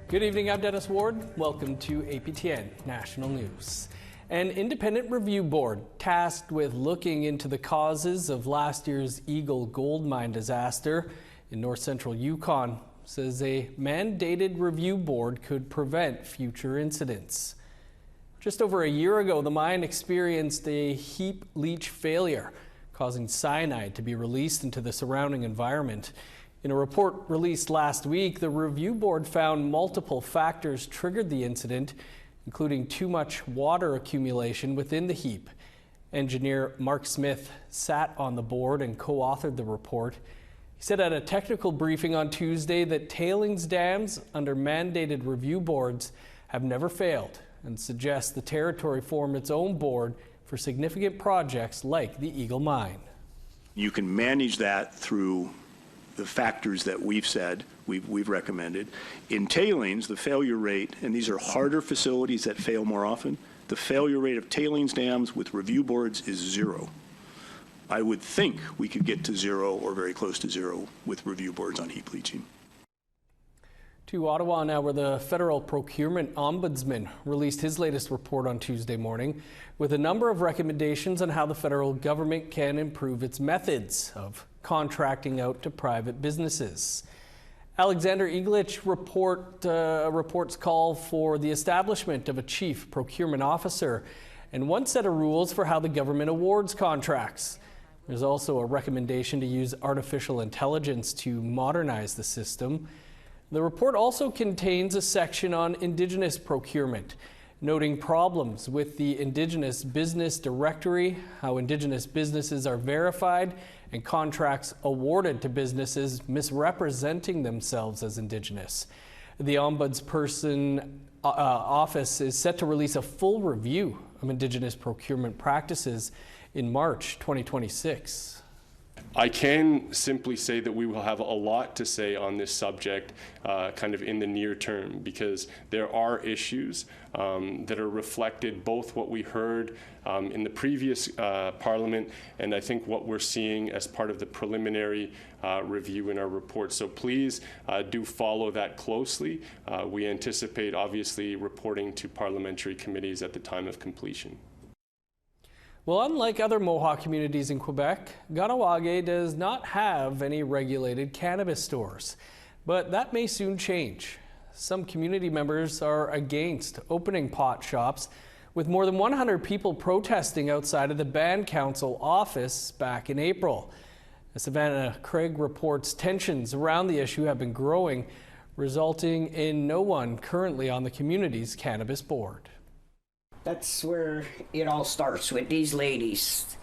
Good evening, I'm Dennis Ward. Welcome to APTN National News. An independent review board tasked with looking into the causes of last year's Eagle gold mine disaster in north central Yukon says a mandated review board could prevent future incidents. Just over a year ago, the mine experienced a heap leach failure, causing cyanide to be released into the surrounding environment. In a report released last week, the review board found multiple factors triggered the incident, including too much water accumulation within the heap. Engineer Mark Smith sat on the board and co-authored the report. He said at a technical briefing on Tuesday that tailings dams under mandated review boards have never failed and suggests the territory form its own board for significant projects like the Eagle mine. You can manage that through the factors that we've said, we've recommended. In tailings, the failure rate, and these are harder facilities that fail more often, the failure rate of tailings dams with review boards is 0. I would think we could get to 0 or very close to 0 with review boards on heap leaching. To Ottawa now, where the federal procurement ombudsman released his latest report on Tuesday morning with a number of recommendations on how the federal government can improve its methods of contracting out to private businesses. Alexander Iglich reports call for the establishment of a chief procurement officer and one set of rules for how the government awards contracts. There's also a recommendation to use artificial intelligence to modernize the system. The report also contains a section on Indigenous procurement, noting problems with the Indigenous Business Directory, how Indigenous businesses are verified, and contracts awarded to businesses misrepresenting themselves as Indigenous. The Ombudsperson office is set to release a full review of Indigenous procurement practices in March 2026. I can simply say that we will have a lot to say on this subject kind of in the near term, because there are issues that are reflected, both what we heard in the previous Parliament and I think what we're seeing as part of the preliminary review in our report. So please do follow that closely. We anticipate obviously reporting to parliamentary committees at the time of completion. Well, unlike other Mohawk communities in Quebec, Kahnawake does not have any regulated cannabis stores. But that may soon change. Some community members are against opening pot shops, with more than 100 people protesting outside of the Band Council office back in April. As Savannah Craig reports, tensions around the issue have been growing, resulting in no one currently on the community's cannabis board. That's where it all starts, with these ladies.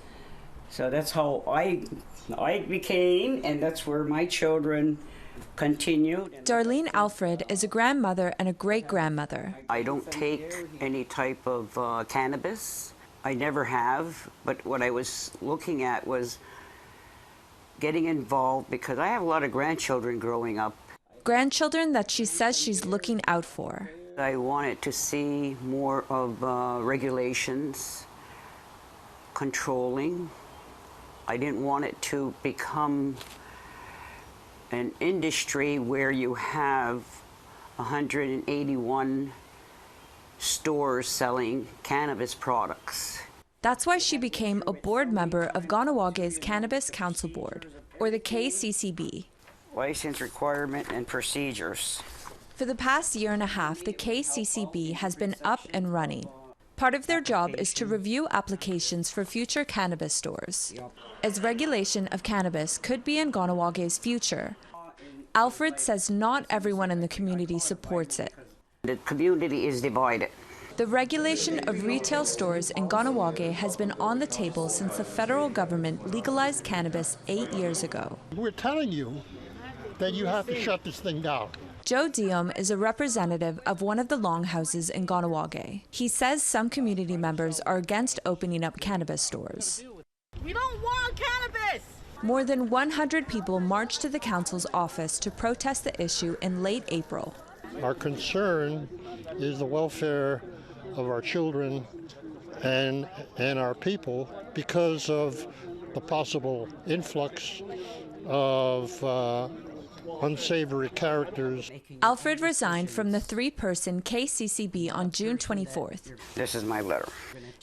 So that's how I became, and that's where my children continued. Darlene Alfred is a grandmother and a great-grandmother. I don't take any type of cannabis. I never have, but what I was looking at was getting involved because I have a lot of grandchildren growing up. Grandchildren that she says she's looking out for. I wanted to see more of regulations, controlling. I didn't want it to become an industry where you have 181 stores selling cannabis products. That's why she became a board member of Kahnawake's Cannabis Council Board, or the KCCB. License requirement and procedures. For the past year and a half, the KCCB has been up and running. Part of their job is to review applications for future cannabis stores, as regulation of cannabis could be in Kahnawake's future. Alfred says not everyone in the community supports it. The community is divided. The regulation of retail stores in Kahnawake has been on the table since the federal government legalized cannabis 8 years ago. We're telling you that you have to shut this thing down. Joe Diom is a representative of one of the longhouses in Kahnawake. He says some community members are against opening up cannabis stores. We don't want cannabis! More than 100 people marched to the council's office to protest the issue in late April. Our concern is the welfare of our children and our people because of the possible influx of unsavory characters. Alfred resigned from the three-person KCCB on June 24th. This is my letter.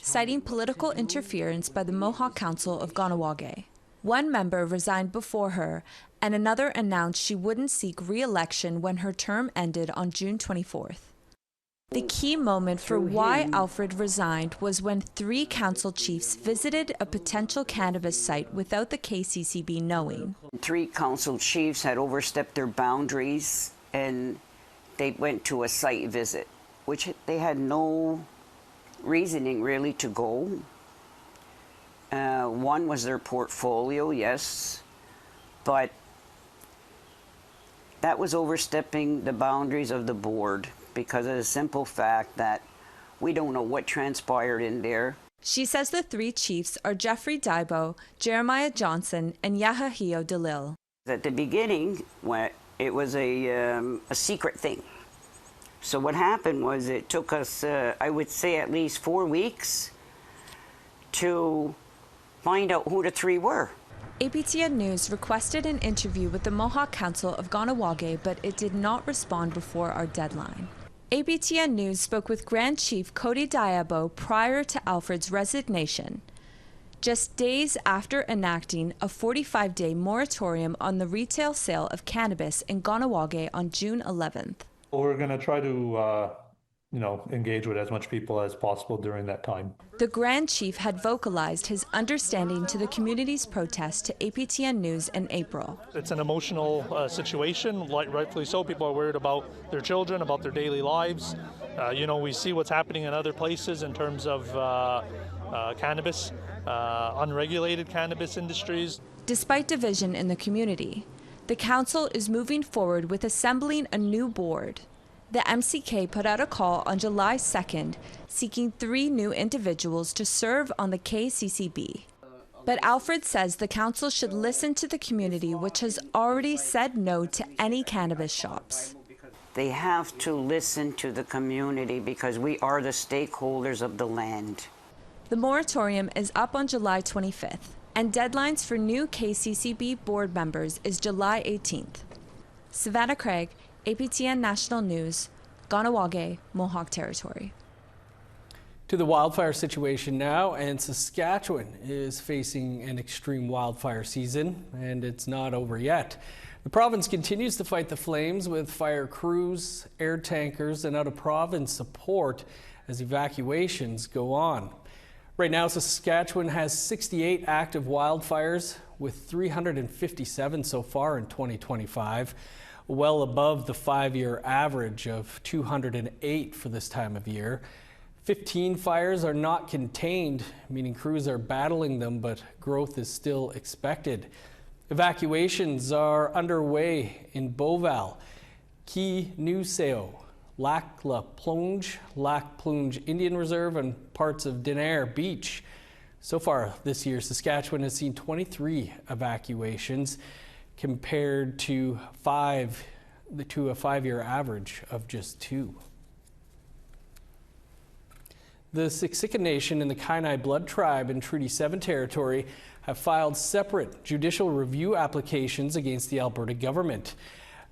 Citing political interference by the Mohawk Council of Ganawage. One member resigned before her, and another announced she wouldn't seek re-election when her term ended on June 24th. The key moment for why Alfred resigned was when 3 council chiefs visited a potential cannabis site without the KCCB knowing. 3 council chiefs had overstepped their boundaries and they went to a site visit, which they had no reasoning really to go. One was their portfolio, yes, but that was overstepping the boundaries of the board because of the simple fact that we don't know what transpired in there. She says the 3 chiefs are Jeffrey Daibo, Jeremiah Johnson, and Yahahio DeLille. At the beginning, it was a secret thing. So what happened was it took us, I would say, at least 4 weeks to find out who the 3 were. APTN News requested an interview with the Mohawk Council of Ganawage, but it did not respond before our deadline. APTN News spoke with Grand Chief Cody Diabo prior to Alfred's resignation, just days after enacting a 45-day moratorium on the retail sale of cannabis in Ganawage on June 11th. We're going to try to engage with as much people as possible during that time. The Grand Chief had vocalized his understanding to the community's protest to APTN News in April. It's an emotional situation, rightfully so. People are worried about their children, about their daily lives. We see what's happening in other places in terms of cannabis, unregulated cannabis industries. Despite division in the community, the council is moving forward with assembling a new board. The MCK put out a call on July 2nd, seeking 3 new individuals to serve on the KCCB. But Alfred says the council should listen to the community, which has already said no to any cannabis shops. They have to listen to the community because we are the stakeholders of the land. The moratorium is up on July 25th, and deadlines for new KCCB board members is July 18th. Savannah Craig, APTN National News, Ganawage, Mohawk Territory. To the wildfire situation now, and Saskatchewan is facing an extreme wildfire season, and it's not over yet. The province continues to fight the flames with fire crews, air tankers, and out-of-province support as evacuations go on. Right now, Saskatchewan has 68 active wildfires, with 357 so far in 2025. Well above the 5-year average of 208 for this time of year. 15 fires are not contained, meaning crews are battling them, but growth is still expected. Evacuations are underway in Beauval, Key-Nuseo, Lac-La Plonge Indian Reserve, and parts of Denair Beach. So far this year, Saskatchewan has seen 23 evacuations, compared to a 5-year average of just 2. The Siksika Nation and the Kainai Blood Tribe in Treaty 7 territory have filed separate judicial review applications against the Alberta government.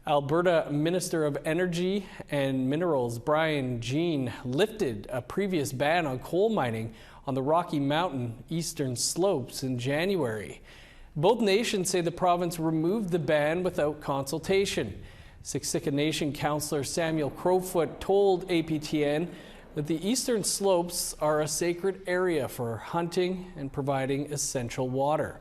Alberta Minister of Energy and Minerals Brian Jean lifted a previous ban on coal mining on the Rocky Mountain eastern slopes in January. Both nations say the province removed the ban without consultation. Siksika Nation councillor Samuel Crowfoot told APTN that the eastern slopes are a sacred area for hunting and providing essential water.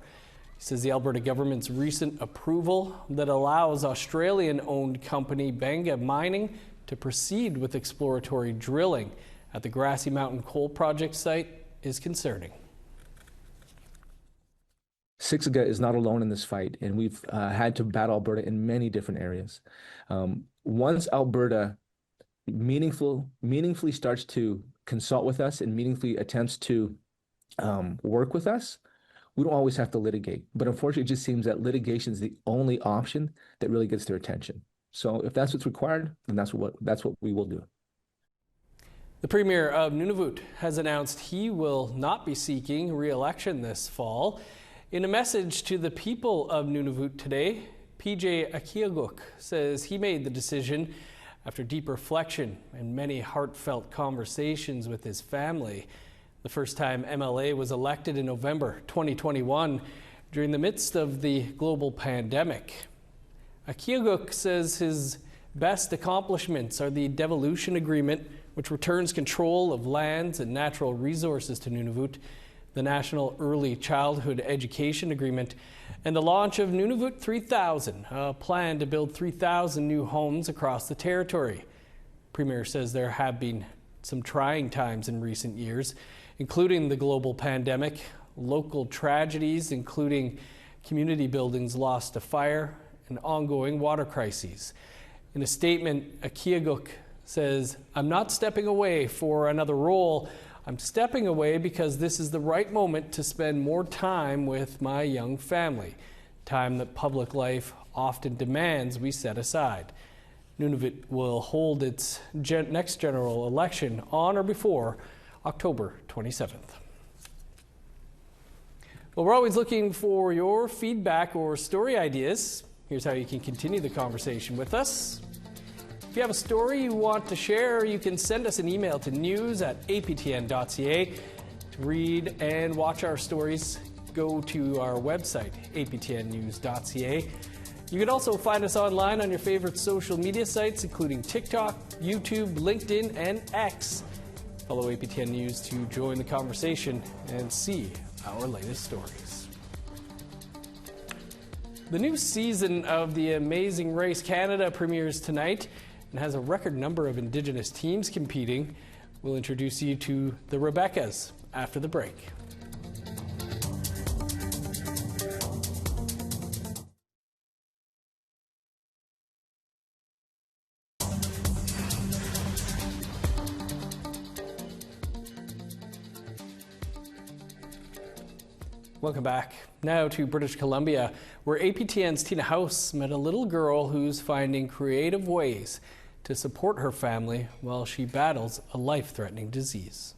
He says the Alberta government's recent approval that allows Australian-owned company Benga Mining to proceed with exploratory drilling at the Grassy Mountain Coal Project site is concerning. Siksika is not alone in this fight, and we've had to battle Alberta in many different areas. Once Alberta meaningfully starts to consult with us and meaningfully attempts to work with us, we don't always have to litigate. But unfortunately, it just seems that litigation is the only option that really gets their attention. So if that's what's required, then that's what we will do. The Premier of Nunavut has announced he will not be seeking re-election this fall. In a message to the people of Nunavut today, PJ Akiaguk says he made the decision after deep reflection and many heartfelt conversations with his family. The first time MLA was elected in November 2021 during the midst of the global pandemic. Akiaguk says his best accomplishments are the devolution agreement, which returns control of lands and natural resources to Nunavut, the National Early Childhood Education Agreement, and the launch of Nunavut 3000, a plan to build 3,000 new homes across the territory. Premier says there have been some trying times in recent years, including the global pandemic, local tragedies, including community buildings lost to fire, and ongoing water crises. In a statement, Akiaguk says, "I'm not stepping away for another role. I'm stepping away because this is the right moment to spend more time with my young family, time that public life often demands we set aside." Nunavut will hold its next general election on or before October 27th. Well, we're always looking for your feedback or story ideas. Here's how you can continue the conversation with us. If you have a story you want to share, you can send us an email to news@aptn.ca. To read and watch our stories, go to our website, aptnnews.ca. You can also find us online on your favorite social media sites, including TikTok, YouTube, LinkedIn, and X. Follow APTN News to join the conversation and see our latest stories. The new season of The Amazing Race Canada premieres tonight and has a record number of Indigenous teams competing. We'll introduce you to the Rebeccas after the break. Welcome back. Now to British Columbia, where APTN's Tina House met a little girl who's finding creative ways to support her family while she battles a life-threatening disease.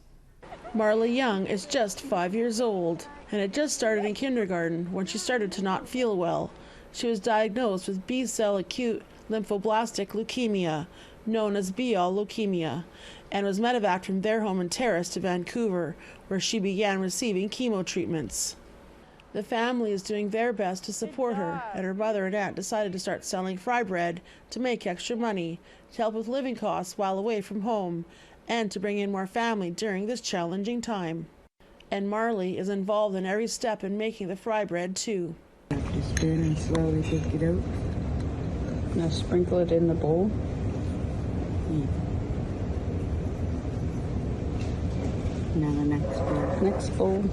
Marley Young is just 5 years old and had just started in kindergarten when she started to not feel well. She was diagnosed with B-cell acute lymphoblastic leukemia, known as B-all leukemia, and was medevaced from their home in Terrace to Vancouver, where she began receiving chemo treatments. The family is doing their best to support her, and her mother and aunt decided to start selling fry bread to make extra money, to help with living costs while away from home, and to bring in more family during this challenging time. And Marley is involved in every step in making the fry bread too. After spoon and slowly take it out. Now sprinkle it in the bowl. Now the next bowl.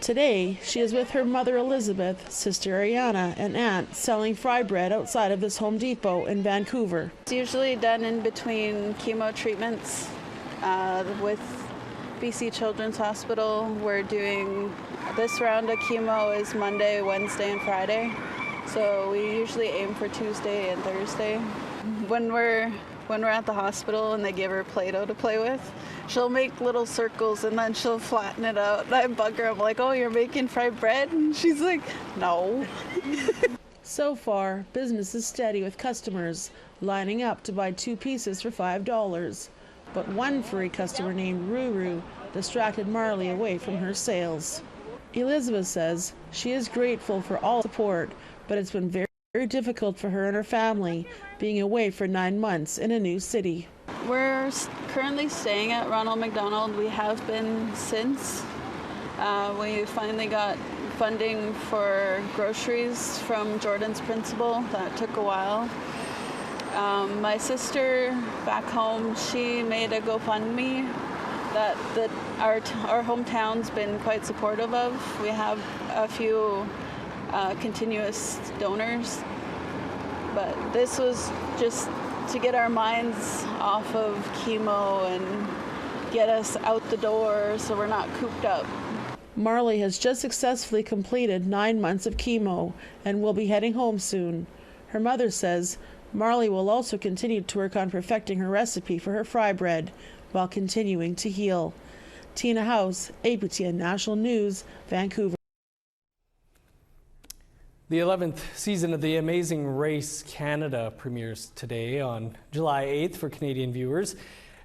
Today, she is with her mother Elizabeth, sister Ariana, and aunt selling fry bread outside of this Home Depot in Vancouver. It's usually done in between chemo treatments with BC Children's Hospital. We're doing this round of chemo is Monday, Wednesday, and Friday. So we usually aim for Tuesday and Thursday. When we're at the hospital and they give her Play-Doh to play with, she'll make little circles and then she'll flatten it out. And I bug her, I'm like, "Oh, you're making fried bread?" And she's like, "No." So far, business is steady with customers lining up to buy 2 pieces for $5. But one furry customer named Ruru distracted Marley away from her sales. Elizabeth says she is grateful for all support, but it's been very difficult for her and her family being away for 9 months in a new city. We're currently staying at Ronald McDonald. We have been since. We finally got funding for groceries from Jordan's principal. That took a while. My sister back home, she made a GoFundMe that our hometown's been quite supportive of. We have a few continuous donors, but this was just to get our minds off of chemo and get us out the door so we're not cooped up. Marley has just successfully completed 9 months of chemo and will be heading home soon. Her mother says Marley will also continue to work on perfecting her recipe for her fry bread while continuing to heal. Tina House, APTN National News, Vancouver. The 11th season of The Amazing Race Canada premieres today on July 8th for Canadian viewers.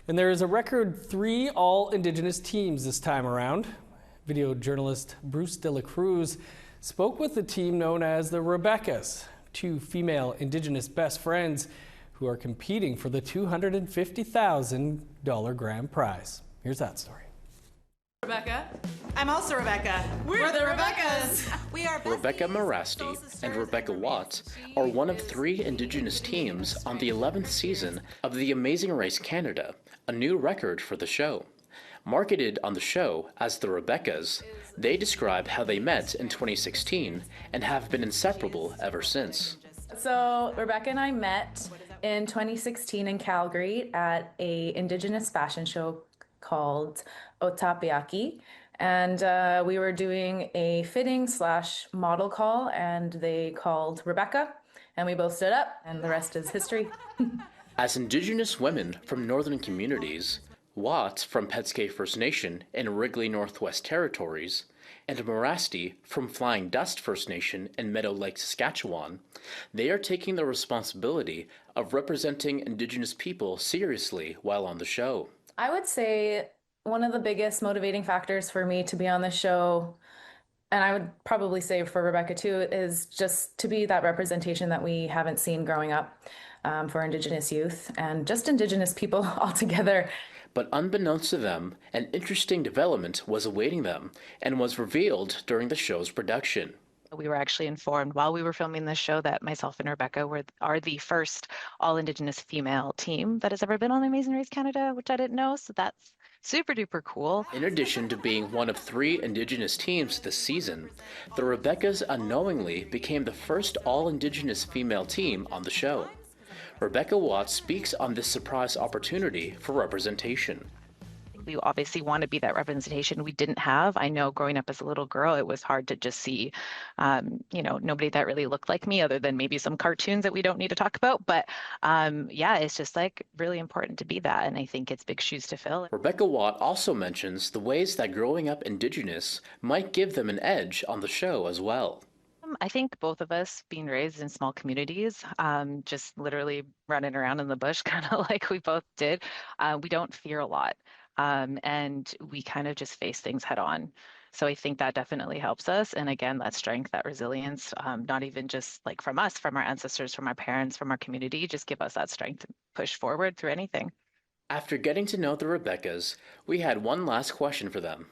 And there is a record 3 all-Indigenous teams this time around. Video journalist Bruce De La Cruz spoke with the team known as the Rebeccas, 2 female Indigenous best friends who are competing for the $250,000 grand prize. Here's that story. Rebecca. I'm also Rebecca. We're the Rebeccas. We are Rebecca Morasti and Rebecca Watts are one of 3 Indigenous teams on the 11th season of The Amazing Race Canada, a new record for the show. Marketed on the show as the Rebeccas, they describe how they met in 2016 and have been inseparable ever since. So Rebecca and I met in 2016 in Calgary at a Indigenous fashion show called Otapiaki, and we were doing a fitting/model call, and they called Rebecca, and we both stood up, and the rest is history. As Indigenous women from northern communities, Watts from Petskay First Nation in Wrigley Northwest Territories, and Morasti from Flying Dust First Nation in Meadow Lake, Saskatchewan, they are taking the responsibility of representing Indigenous people seriously while on the show. I would say one of the biggest motivating factors for me to be on the show, and I would probably say for Rebecca too, is just to be that representation that we haven't seen growing up for Indigenous youth and just Indigenous people altogether. But unbeknownst to them, an interesting development was awaiting them and was revealed during the show's production. We were actually informed while we were filming this show that myself and Rebecca are the first all-Indigenous female team that has ever been on The Amazing Race Canada, which I didn't know, so that's super duper cool. In addition to being one of 3 Indigenous teams this season, the Rebeccas unknowingly became the first all-Indigenous female team on the show. Rebecca Watts speaks on this surprise opportunity for representation. We obviously want to be that representation we didn't have. I know growing up as a little girl, it was hard to just see, nobody that really looked like me other than maybe some cartoons that we don't need to talk about. But yeah, it's just like really important to be that. And I think it's big shoes to fill. Rebecca Watt also mentions the ways that growing up Indigenous might give them an edge on the show as well. I think both of us being raised in small communities, just literally running around in the bush, kind of like we both did, we don't fear a lot. And we kind of just face things head on. So I think that definitely helps us. And again, that strength, that resilience, not even just like from us, from our ancestors, from our parents, from our community, just give us that strength to push forward through anything. After getting to know the Rebeccas, we had one last question for them.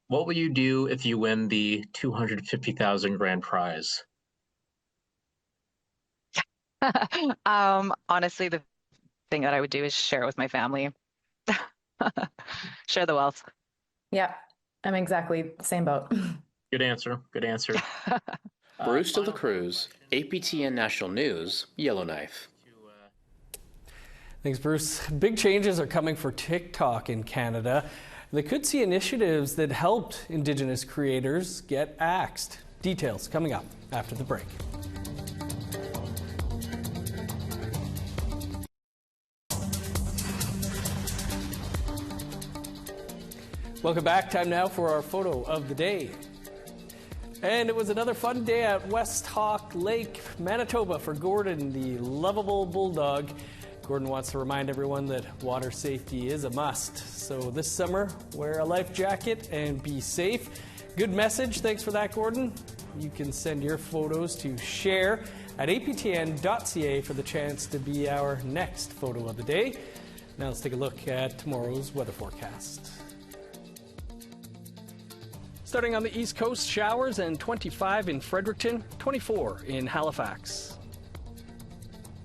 What will you do if you win the $250,000 grand prize? Honestly, the thing that I would do is share it with my family. Share the wealth. Yeah, I'm exactly the same boat. Good answer. Good answer. Bruce De La Cruz, APTN National News, Yellowknife. Thanks, Bruce. Big changes are coming for TikTok in Canada. They could see initiatives that helped Indigenous creators get axed. Details coming up after the break. Welcome back. Time now for our photo of the day. And it was another fun day at West Hawk Lake, Manitoba for Gordon, the lovable bulldog. Gordon wants to remind everyone that water safety is a must. So this summer, wear a life jacket and be safe. Good message. Thanks for that, Gordon. You can send your photos to share@aptn.ca for the chance to be our next photo of the day. Now let's take a look at tomorrow's weather forecast. Starting on the East Coast, showers and 25 in Fredericton, 24 in Halifax,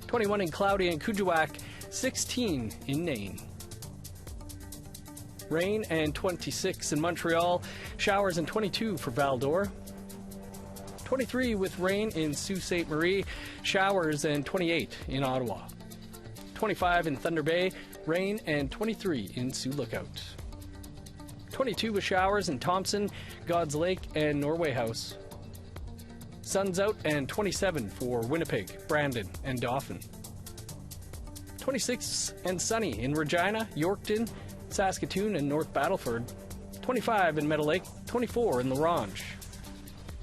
21 in cloudy in Kuujjuaq, 16 in Nain. Rain and 26 in Montreal, showers and 22 for Val-d'Or, 23 with rain in Sault Ste. Marie, showers and 28 in Ottawa, 25 in Thunder Bay, rain and 23 in Sioux Lookout. 22 with showers in Thompson, God's Lake, and Norway House. Sun's out and 27 for Winnipeg, Brandon, and Dauphin. 26 and sunny in Regina, Yorkton, Saskatoon, and North Battleford. 25 in Meadow Lake, 24 in La Ronge.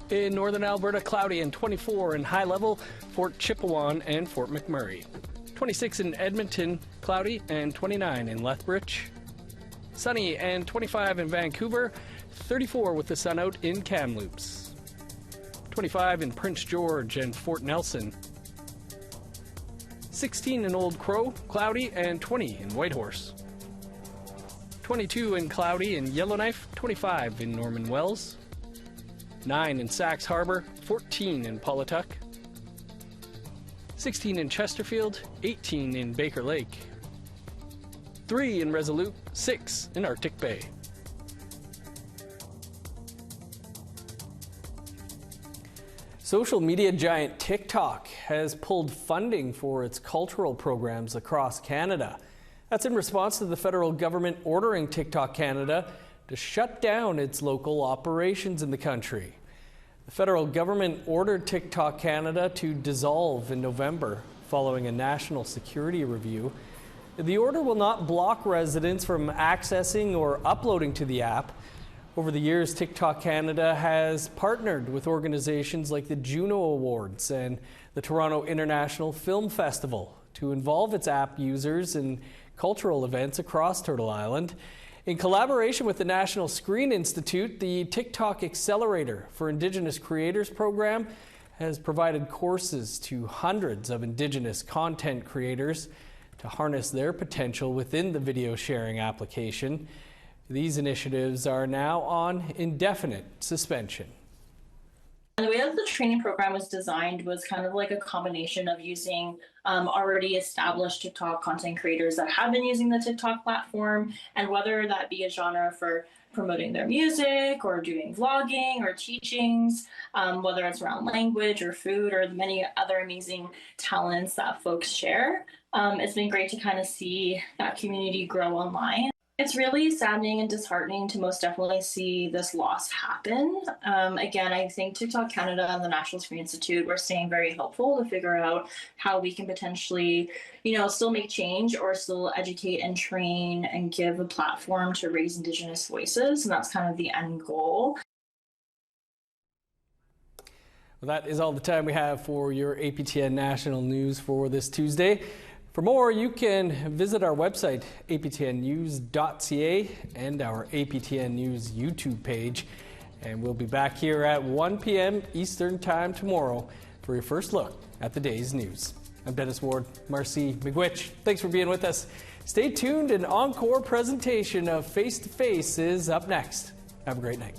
In northern Alberta, cloudy and 24 in high level, Fort Chipewyan and Fort McMurray. 26 in Edmonton, cloudy, and 29 in Lethbridge. Sunny and 25 in Vancouver, 34 with the sun out in Kamloops. 25 in Prince George and Fort Nelson. 16 in Old Crow, cloudy, and 20 in Whitehorse. 22 in cloudy in Yellowknife, 25 in Norman Wells. 9 in Sax Harbor, 14 in Paulatuck. 16 in Chesterfield, 18 in Baker Lake. 3 in Resolute, 6 in Arctic Bay. Social media giant TikTok has pulled funding for its cultural programs across Canada. That's in response to the federal government ordering TikTok Canada to shut down its local operations in the country. The federal government ordered TikTok Canada to dissolve in November following a national security review. The order will not block residents from accessing or uploading to the app. Over the years, TikTok Canada has partnered with organizations like the Juno Awards and the Toronto International Film Festival to involve its app users in cultural events across Turtle Island. In collaboration with the National Screen Institute, the TikTok Accelerator for Indigenous Creators program has provided courses to hundreds of Indigenous content creators to harness their potential within the video sharing application. These initiatives are now on indefinite suspension. And the way that the training program was designed was kind of like a combination of using already established TikTok content creators that have been using the TikTok platform, and whether that be a genre for promoting their music or doing vlogging or teachings, whether it's around language or food or the many other amazing talents that folks share. It's been great to kind of see that community grow online. It's really saddening and disheartening to most definitely see this loss happen. Again, I think TikTok Canada and the National Screen Institute were staying very helpful to figure out how we can potentially, still make change or still educate and train and give a platform to raise Indigenous voices. And that's kind of the end goal. Well, that is all the time we have for your APTN National News for this Tuesday. For more, you can visit our website, aptnnews.ca, and our APTN News YouTube page. And we'll be back here at 1 p.m. Eastern Time tomorrow for your first look at the day's news. I'm Dennis Ward. Marcy McGuitch, thanks for being with us. Stay tuned. An encore presentation of Face to Face is up next. Have a great night.